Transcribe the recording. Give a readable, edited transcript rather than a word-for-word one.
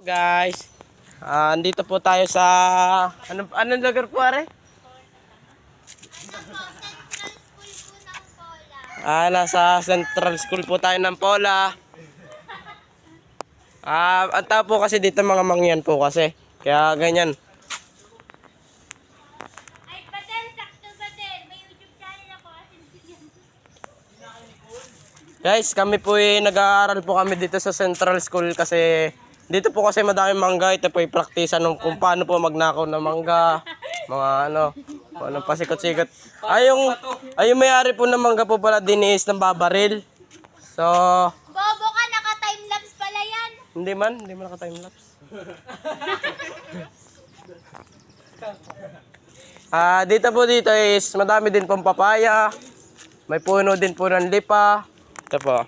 Guys, andito po tayo sa anong lugar po, are? Nasa Central School po tayo ng Pola. Ang tao po kasi dito mga mangyan po kasi. Kaya ganyan. Ay, Baden, sakto Baden. May YouTube channel ako. Guys, kami po nag-aaral po kami dito sa Central School kasi dito po kasi madaming mangga. Ito po praktisan kung paano po magnakaw ng mangga. Mga kung anong pasikot-sikot. Yung may-ari po ng mangga po pala din is ng babaril. So, Bobo ka, naka-timelapse pala yan. hindi man naka-timelapse. Dito is madami din pong papaya. May puno din po ng lipa. Ito po.